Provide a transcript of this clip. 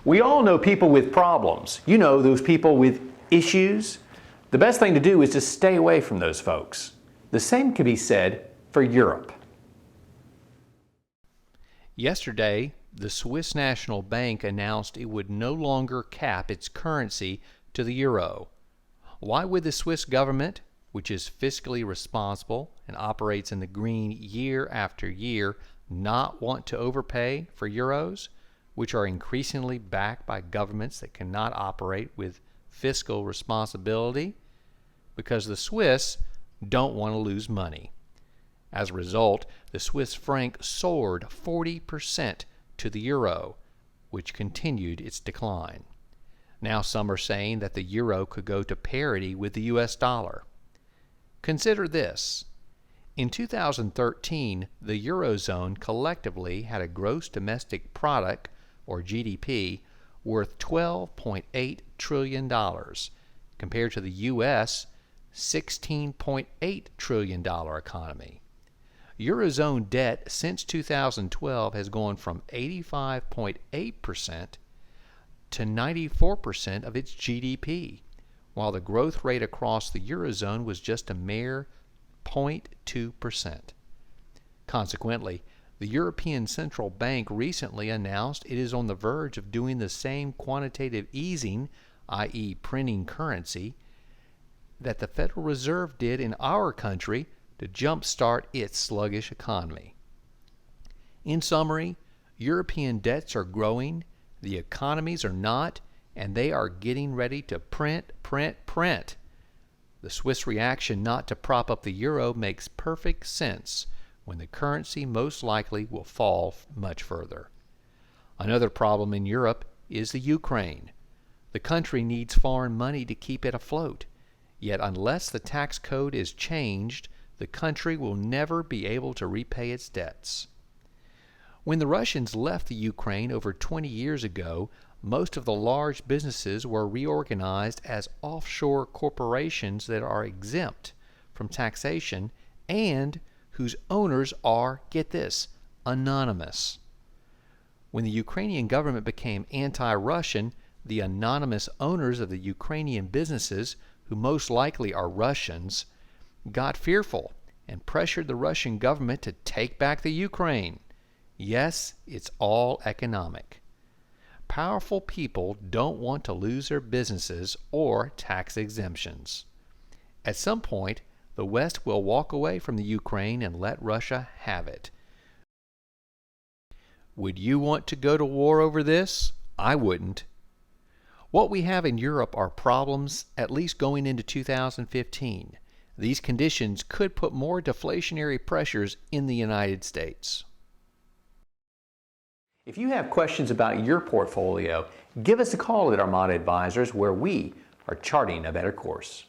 We all know people with problems. You know, those people with issues. The best thing to do is to stay away from those folks. The same could be said for Europe. Yesterday, the Swiss National Bank announced it would no longer cap its currency to the euro. Why would the Swiss government, which is fiscally responsible and operates in the green year after year, not want to overpay for euros, which are increasingly backed by governments that cannot operate with fiscal responsibility? Because the Swiss don't want to lose money. As a result, the Swiss franc soared 40% to the euro, which continued its decline. Now some are saying that the euro could go to parity with the US dollar. Consider this. In 2013, the Eurozone collectively had a gross domestic product, or GDP, worth $12.8 trillion, compared to the U.S. $16.8 trillion economy. Eurozone debt since 2012 has gone from 85.8% to 94% of its GDP, while the growth rate across the Eurozone was just a mere 0.2%. Consequently, the European Central Bank recently announced it is on the verge of doing the same quantitative easing, i.e. printing currency, that the Federal Reserve did in our country to jumpstart its sluggish economy. In summary, European debts are growing, the economies are not, and they are getting ready to print. The Swiss reaction not to prop up the euro makes perfect sense when the currency most likely will fall much further. Another problem in Europe is the Ukraine. The country needs foreign money to keep it afloat, yet unless the tax code is changed, the country will never be able to repay its debts. When the Russians left the Ukraine over 20 years ago, most of the large businesses were reorganized as offshore corporations that are exempt from taxation and whose owners are, get this, anonymous. When the Ukrainian government became anti-Russian, the anonymous owners of the Ukrainian businesses, who most likely are Russians, got fearful and pressured the Russian government to take back the Ukraine. Yes, it's all economic. Powerful people don't want to lose their businesses or tax exemptions. At some point, the West will walk away from the Ukraine and let Russia have it. Would you want to go to war over this? I wouldn't. What we have in Europe are problems, at least going into 2015. These conditions could put more deflationary pressures in the United States. If you have questions about your portfolio, give us a call at Armada Advisors, where we are charting a better course.